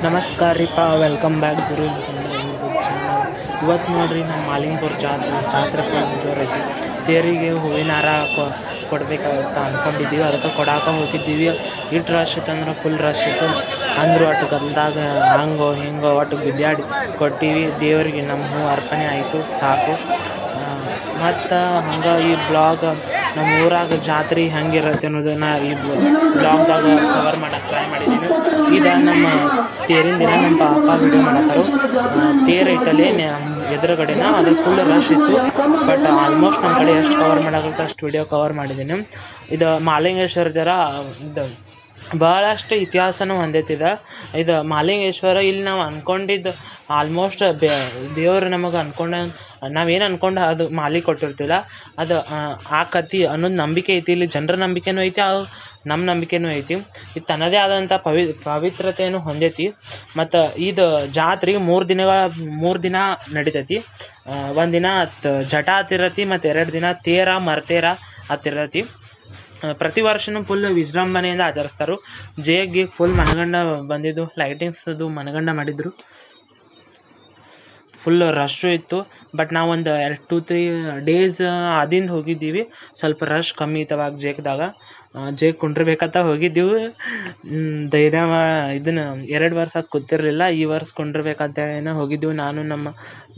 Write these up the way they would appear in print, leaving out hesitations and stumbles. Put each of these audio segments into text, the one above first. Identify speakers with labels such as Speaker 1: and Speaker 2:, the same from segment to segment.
Speaker 1: ನಮಸ್ಕಾರ ರೀಪ್ಪ, welcome back ಗುರು Kannada YouTube channel. ಇವತ್ತು ನೋಡ್ರಿ ನಮ್ಮ ಮಾಲಿಂಗ್ಪುರ ಜಾತ್ರೆ ಫುಲ್ ಜೋರೈತಿ. ತೇರಿಗೆ ಹೂವಿನ ಹಾರ ಕೊಡ್ಬೇಕಂತ ಅಂದ್ಕೊಂಡಿದ್ದೀವಿ, ಅದಕ್ಕೆ ಕೊಡಾಕ ಹೋಗಿದ್ದೀವಿ. ಇಟ್ಟು ರಶ್ ಇತ್ತಂದ್ರೆ ಫುಲ್ ರಶ್ ಇತ್ತು. ಅಂದರು ಒಟ್ಟು ಗಲ್ದಾಗ ಹಂಗೋ ಹಿಂಗೋ ಒಟ್ಟು ಬಿದ್ದಾಡಿ ಕೊಟ್ಟೀವಿ. ದೇವರಿಗೆ ನಮ್ಮ ಹೂ ಅರ್ಪಣೆ ಆಯಿತು, ಸಾಕು. ಮತ್ತು ಹಂಗೆ ಈ ಬ್ಲಾಗ್ ನಮ್ಮ ಊರಾಗ ಜಾತ್ರೆ ಹೆಂಗಿರುತ್ತೆ ಅನ್ನೋದನ್ನ ಈ ಬ್ಲಾಗ್ದಾಗ ಕವರ್ ಮಾಡೋಕ್ಕೆ ಟ್ರೈ ಮಾಡಿದ್ದೀನಿ. ಇದು ನಮ್ಮ ತೇರಿನ ದಿನ ನಮ್ಮ ಪಾಪ ವಿಡಿಯೋ ಮಾಡತ್ತಾರು. ತೇರು ಐತಲ್ಲಿ ಎದುರುಗಡೆನ ಅದು ಫುಲ್ ರಶ್ ಇತ್ತು. ಬಟ್ ಆಲ್ಮೋಸ್ಟ್ ನಮ್ಮ ಕಡೆ ಎಷ್ಟು ಕವರ್ ಮಾಡೋಕ್ಕೆ ಅಷ್ಟು ವಿಡಿಯೋ ಕವರ್ ಮಾಡಿದ್ದೀನಿ. ಇದು ಮಾಲಿಂಗೇಶ್ವರ ಜರ ಇದು ಭಾಳಷ್ಟು ಇತಿಹಾಸನೂ ಹೊಂದೈತಿದೆ. ಇದು ಮಾಲಿಂಗೇಶ್ವರ ಇಲ್ಲಿ ನಾವು ಅಂದ್ಕೊಂಡಿದ್ದು ಆಲ್ಮೋಸ್ಟ್ ದೇವರು ನಮಗೆ ನಾವೇನು ಅಂದ್ಕೊಂಡು ಅದು ಮಾಲಿ ಕೊಟ್ಟಿರ್ತಿಲ್ಲ, ಅದು ಆಕತಿ ಅನ್ನೋದು ನಂಬಿಕೆ ಐತಿ. ಇಲ್ಲಿ ಜನರ ನಂಬಿಕೆನೂ ಐತಿ, ನಮ್ಮ ನಂಬಿಕೆನೂ ಐತಿ. ಇದು ತನ್ನದೇ ಆದಂಥ ಪವಿತ್ರತೆಯನ್ನು ಹೊಂದೈತಿ. ಮತ್ತು ಇದು ಜಾತ್ರೆಗೆ 3 ದಿನ ನಡಿತೈತಿ. ಒಂದಿನ ಜಟ ಹತ್ತಿರತಿ ಮತ್ತು 2 ದಿನ ತೇರ ಮರ್ತೇರ ಹತ್ತಿರತಿ. ಪ್ರತಿ ವರ್ಷವೂ ಫುಲ್ ವಿಜೃಂಭಣೆಯಿಂದ ಆಚರಿಸ್ತಾರೆ. ಜೇಗೆ ಫುಲ್ ಮನಗಂಡ ಬಂದಿದ್ದು, ಲೈಟಿಂಗ್ಸದು ಮನಗಂಡ ಮಾಡಿದ್ರು. ಫುಲ್ ರಶ್ಶು ಇತ್ತು. ಬಟ್ ನಾವು ಒಂದು 2-3 ಡೇಸ್ ಆದಿಂದ ಹೋಗಿದ್ದೀವಿ. ಸ್ವಲ್ಪ ರಶ್ ಕಮ್ಮಿ ಇತ್ತವಾಗ ಜೇಕ್ದಾಗ. ಜೇಕ್ ಕುಂಡ್ರಬೇಕಂತ ಹೋಗಿದ್ದೀವಿ. ಧೈರ್ಯ ಇದನ್ನು 2 ವರ್ಷ ಕೂತಿರಲಿಲ್ಲ. ಈ ವರ್ಷ ಕುಂಡ್ರಬೇಕಂತೇಳಿ ಹೋಗಿದ್ದೀವಿ, ನಾನು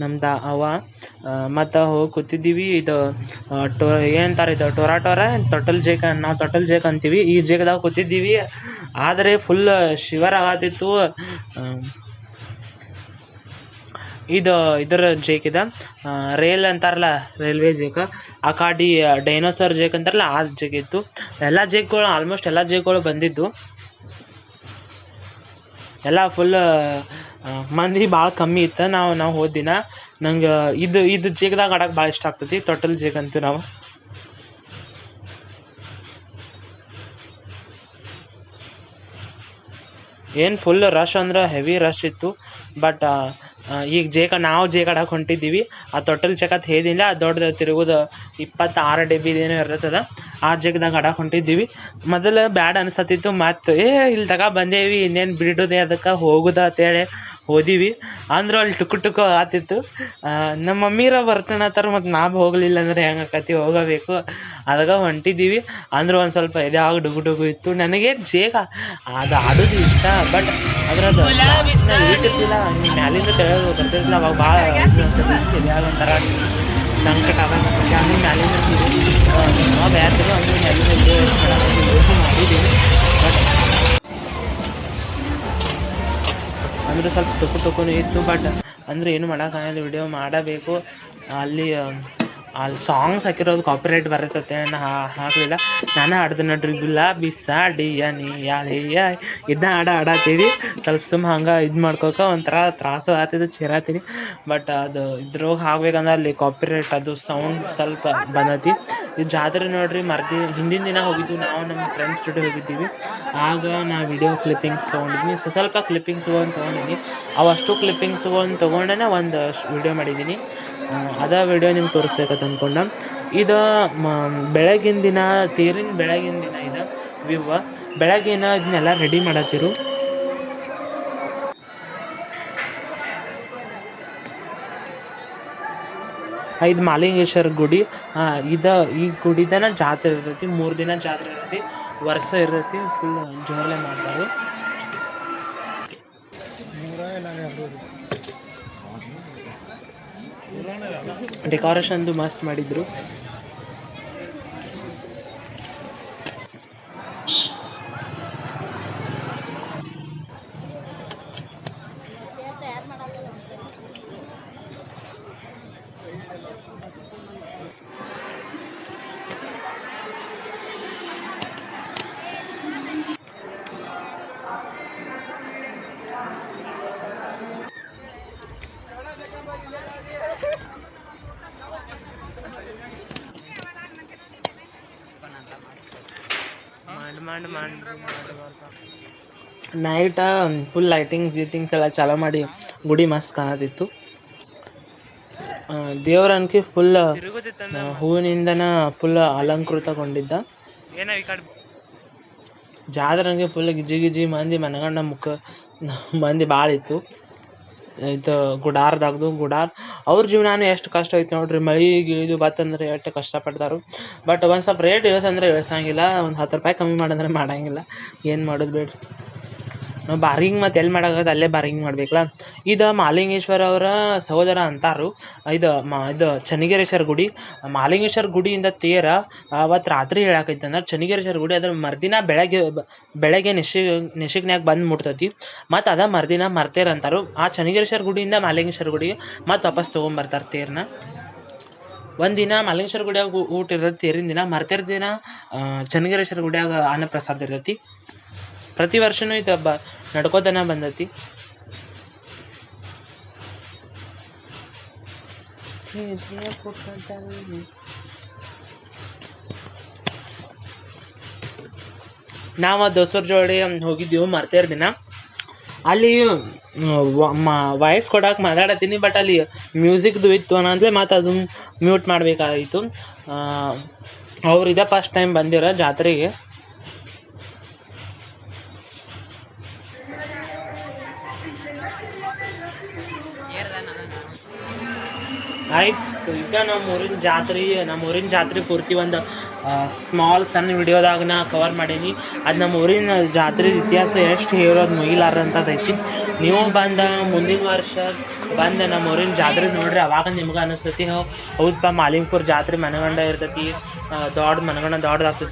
Speaker 1: ನಮ್ದು ಅವ್ವ. ಮತ್ತು ಹೋಗಿ ಕೂತಿದ್ದೀವಿ. ಇದು ಏನಂತಾರೆ, ಇದು ಟೊರಾ ತೊಟಲ್ ಜೇಕ್, ನಾವು ತೊಟಲ್ ಜೇಕ್ ಅಂತೀವಿ. ಈ ಜೇಕ್ದಾಗ ಕೂತಿದ್ದೀವಿ. ಆದರೆ ಫುಲ್ ಶಿವರ್ ಆಗತ್ತಿತ್ತು. ಇದರ ಜೇಕ್ ಇದೆ, ರೇಲ್ ಅಂತಾರಲ್ಲ, ರೈಲ್ವೆ ಜೇಕ್. ಆ ಕಾಡಿ ಡೈನೋಸರ್ ಜೇಕ್ ಅಂತಾರಲ್ಲ, ಆ ಜೇಕ್ ಇತ್ತು. ಆಲ್ಮೋಸ್ಟ್ ಎಲ್ಲ ಜೇಕ್ಗಳು ಬಂದಿದ್ದು. ಎಲ್ಲ ಫುಲ್ ಮಂದಿ ಭಾಳ ಕಮ್ಮಿ ಇತ್ತು. ನಾವು ಹೋದಿನ ನಂಗೆ ಇದು ಜೇಕ್ದಾಗ ಆಡೋಕೆ ಭಾಳ ಇಷ್ಟ ಆಗ್ತೈತಿ. ತೊಟಲ್ ಜೇಕ್ ಅಂತೀವಿ ನಾವು. ಏನು ಫುಲ್ ರಶ್ ಅಂದ್ರೆ ಹೆವಿ ರಶ್ ಇತ್ತು. ಬಟ್ ಈಗ ನಾವು ಜೇಕ್ ಆಡಕ್ಕೆ ಹೊಂಟಿದ್ದೀವಿ. ಆ ತೊಟಲ್ ಜೇಕತ್ ಹೇದಿಲ್ಲ, ದೊಡ್ಡದು ತಿರುಗೋದು 26 ಡಬ್ಬಿದೇನೋ ಇರ್ತದೆ. ಆ ಜೇಕ್ದಾಗ ಆಡಕ್ಕೆ ಹೊಂಟಿದ್ದೀವಿ. ಮೊದಲು ಬ್ಯಾಡ್ ಅನ್ಸತ್ತಿತ್ತು. ಮತ್ತು ಇಲ್ಲಿ ತಗ ಬಂದೇವಿ, ಇನ್ನೇನು ಬಿಡೋದೆ, ಅದಕ್ಕೆ ಹೋಗುದ ಅಂತೇಳಿ ಹೋದೀವಿ. ಅಂದ್ರೆ ಅಲ್ಲಿ ಟುಕು ಆತಿತ್ತು. ನಮ್ಮ ಮಮ್ಮಿರ ಬರ್ತಾನತ್ತಾರ, ಮತ್ತು ನಾವು ಹೋಗಲಿಲ್ಲ ಅಂದ್ರೆ ಹೆಂಗೆ ಆಕತಿ, ಹೋಗಬೇಕು. ಅದಕ್ಕೆ ಹೊಂಟಿದ್ದೀವಿ. ಅಂದ್ರೆ ಒಂದು ಸ್ವಲ್ಪ ಎದ್ಯಾಗ ಡುಗು ಇತ್ತು. ನನಗೆ ಜೇಕ ಅದು ಆಡೋದು ಇಷ್ಟ. ಬಟ್ ಅದ್ರದ್ದು ಇಟ್ಟಿರ್ತಿಲ್ಲ, ಮ್ಯಾಲಿಂದ ಕೆಳಗೆ ಬರ್ತಿರ್ತಿಲ್ಲ. ಅವಾಗ ಭಾಳ ಎದ್ಯಾಗ ಒಂಥರ ಸಂಕಟ ಆಗುತ್ತೆ. ಅಂದ್ರೆ ಮ್ಯಾಲಿಂದ ನಾವು ಬ್ಯಾತಿರೋ ಅಂದ್ರೆ ಮ್ಯಾಲಿಂದ ಮಾಡಿದ್ದೀವಿ. ಬಟ್ ಅಂದ್ರೆ ಸ್ವಲ್ಪ ಟುಕುನೂ ಇತ್ತು. ಬಟ್ ಅಂದರೆ ಏನು ಮಾಡೋಕ್ಕಾಗಲ್ಲ, ವಿಡಿಯೋ ಮಾಡಬೇಕು. ಅಲ್ಲಿ ಸಾಂಗ್ಸ್ ಹಾಕಿರೋದು ಕಾಪಿರೈಟ್ ಬರತ್ತೆ, ಹಾಕಲಿಲ್ಲ. ನಾನೇ ಹಾಡ್ದೆ ನೋಡ್ರಿ, ಗುಲಾಬಿ ಸಾಡಿಯ ನೀ ಇದನ್ನ ಆಡತ್ತೀವಿ. ಸ್ವಲ್ಪ ಹಂಗೆ ಇದು ಮಾಡ್ಕೋಕ ಒಂಥರ ತ್ರಾಸು ಆಗ್ತಿದ್ದು, ಚೇರಾತೀನಿ. ಬಟ್ ಅದು ಇದ್ರೋಗಿ ಹಾಕ್ಬೇಕಂದ್ರೆ ಅಲ್ಲಿ ಕಾಪಿರೈಟ್ ಅದು ಸೌಂಡ್ ಸ್ವಲ್ಪ ಬಂದೈತಿ. ಇದು ಜಾತ್ರೆ ನೋಡ್ರಿ, ಹಿಂದಿನ ದಿನ ಹೋಗಿದ್ವಿ ನಾವು, ನಮ್ಮ ಫ್ರೆಂಡ್ಸ್ ಜೊತೆ ಹೋಗಿದ್ದೀವಿ. ಆಗ ನಾ ವಿಡಿಯೋ ಕ್ಲಿಪ್ಪಿಂಗ್ಸ್ ತೊಗೊಂಡಿದ್ದೀನಿ. ಸ್ವಲ್ಪ ಕ್ಲಿಪ್ಪಿಂಗ್ಸ್ ತೊಗೊಂಡಿದ್ದೀನಿ. ಅವಷ್ಟು ಕ್ಲಿಪ್ಪಿಂಗ್ಸ್ ತೊಗೊಂಡೇ ಒಂದು ವಿಡಿಯೋ ಮಾಡಿದ್ದೀನಿ. ಅದ ವಿಡಿಯೋ ನಿಮ್ಗೆ ತೋರಿಸ್ಬೇಕಂತ ಅಂದ್ಕೊಂಡೆ. ಇದು ಬೆಳಗಿನ ದಿನ, ತೇರಿನ ಬೆಳಗಿನ ದಿನ ಇದು ವ್ಯೂವ. ಬೆಳಗಿನ ಇದನ್ನೆಲ್ಲ ರೆಡಿ ಮಾಡತ್ತಿರು. ಇದು ಮಾಲಿಂಗೇಶ್ವರ ಗುಡಿ. ಈ ಗುಡಿದನ ಜಾತ್ರೆ ಇರ್ತೈತಿ. 3 ದಿನ ಜಾತ್ರೆ ಇರ್ತೈತಿ, ವರ್ಷ ಇರ್ತೈತಿ. ಫುಲ್ ಜೋರಲ್ಲೇ ಮಾಡ್ತಾರೆ. ಡೆಕೋರೇಷನ್ದು ಮಸ್ತ್ ಮಾಡಿದ್ರು. ನೈಟ ಫುಲ್ ಲೈಟಿಂಗ್ಸ್ ಎಲ್ಲ ಚಾಲೂ ಮಾಡಿ ಗುಡಿ ಮಸ್ತ್ ಕಾಣತಿತ್ತು. ದೇವರನ್ಕಿ ಫುಲ್ ಹೂವಿನಿಂದನ ಫುಲ್ ಅಲಂಕೃತಗೊಂಡಿದ್ದ. ಜಾತ್ರೆಗೆ ಫುಲ್ ಗಿಜಿ ಮಂದಿ ಮನಗಂಡ ಮಂದಿ ಭಾಳ ಇತ್ತು. ಇದು ಗುಡಾರ್ ಅವ್ರ ಜೀವನಾನು ಎಷ್ಟು ಕಷ್ಟ ಐತೆ ನೋಡ್ರಿ. ಮಳೆ ಗಿಳಿದು ಬತ್ತಂದ್ರೆ ಎಷ್ಟು ಕಷ್ಟಪಡ್ತಾರು. ಬಟ್ ಒಂದು ಸ್ವಲ್ಪ ರೇಟ್ ಇಳಿಸಂದ್ರೆ ಇಳಿಸಂಗಿಲ್ಲ, ಒಂದು 10 ರೂಪಾಯಿ ಕಮ್ಮಿ ಮಾಡಂದ್ರೆ ಮಾಡಂಗಿಲ್ಲ. ಏನು ಮಾಡೋದು ಬೇಡ್ರಿ. ನಾವು ಬಾರ್ಗಿಂಗ್ ಮತ್ತು ಎಲ್ಲಿ ಮಾಡೋದು ಅಲ್ಲೇ ಬಾರ್ಗಿಂಗ್ ಮಾಡ್ಬೇಕಲ್ಲ. ಇದು ಮಹಾಲಿಂಗೇಶ್ವರ ಅವರ ಸಹೋದರ ಅಂತಾರು. ಇದು ಚನ್ನಗಿರೇಶ್ವರ ಗುಡಿ. ಮಹಾಲಿಂಗೇಶ್ವರ ಗುಡಿಯಿಂದ ತೇರ ಅವತ್ತು ರಾತ್ರಿ ಹೇಳಾಕೈತೆ ಅಂದ್ರೆ ಚನ್ನಗಿರೇಶ್ವರ ಗುಡಿ ಅದ್ರ ಮರ್ದಿನ ಬೆಳಗ್ಗೆ ನಿಶಿಗ್ನ್ಯಾಗ ಬಂದು ಮುಟ್ತೈತಿ. ಮತ್ತು ಅದ ಮರ್ದಿನ ಮರ್ತೇರ ಅಂತಾರು. ಆ ಚನ್ನಗಿರೇಶ್ವರ ಗುಡಿಯಿಂದ ಮಹಾಲಿಂಗೇಶ್ವರ ಗುಡಿಗೆ ಮತ್ತು ವಾಪಸ್ ತೊಗೊಂಬರ್ತಾರೆ ತೇರನ್ನ. ಒಂದಿನ ಮಹಾಲಿಂಗೇಶ್ವರ ಗುಡಿಯಾಗ ಊಟ ಇರ್ತೈತಿ ತೇರಿನ ದಿನ. ಮರ್ತೇರ ದಿನ ಚನ್ನಗಿರೇಶ್ವರ ಗುಡಿಯಾಗ ಅನ್ನಪ್ರಸಾದ ಇರ್ತೈತಿ. ಪ್ರತಿ ವರ್ಷನೂ ಇದು ನಡ್ಕೋತನ ಬಂದೈತಿ. ನಾವು ದೋಸ್ತರ ಜೋಡಿ ಹೋಗಿದ್ದೀವಿ ಮರ್ತೇರ ದಿನ. ಅಲ್ಲಿ ವಾಯ್ಸ್ ಕೊಡಕ್ಕೆ ಮಾತಾಡತ್ತೀನಿ, ಬಟ್ ಅಲ್ಲಿ ಮ್ಯೂಸಿಕ್ದು ಇತ್ತು ಅನ್ನಂತಲೇ ಮತ್ತು ಅದನ್ನು ಮ್ಯೂಟ್ ಮಾಡಬೇಕಾಗಿತ್ತು. ಅವ್ರು ಇದೇ ಫಸ್ಟ್ ಟೈಮ್ ಬಂದಿರೋ ಜಾತ್ರೆಗೆ. ಆಯ್ತು, ಈಗ ನಮ್ಮೂರಿನ ಜಾತ್ರೆ ಪೂರ್ತಿ ಒಂದು ಸ್ಮಾಲ್ ಸಣ್ಣ ವಿಡಿಯೋದಾಗ ನಾ ಕವರ್ ಮಾಡೀನಿ. ಅದು ನಮ್ಮ ಊರಿನ ಜಾತ್ರೆ ಇತಿಹಾಸ ಎಷ್ಟು ಹೇಳೋದು ಮುಗಿಲಾರಂಥದ್ದೈತಿ. ನೀವು ಮುಂದಿನ ವರ್ಷ ಬಂದು ನಮ್ಮ ಊರಿನ ಜಾತ್ರೆ ನೋಡ್ರಿ, ಅವಾಗ ನಿಮ್ಗೆ ಅನಿಸ್ತೈತಿ ಹೌದಪ್ಪ ಮಾಲಿಂಗ್ಪುರ ಜಾತ್ರೆ ಮನಗಂಡ ಇರ್ತೈತಿ, ದೊಡ್ಡದಾಗ್ತೈತಿ.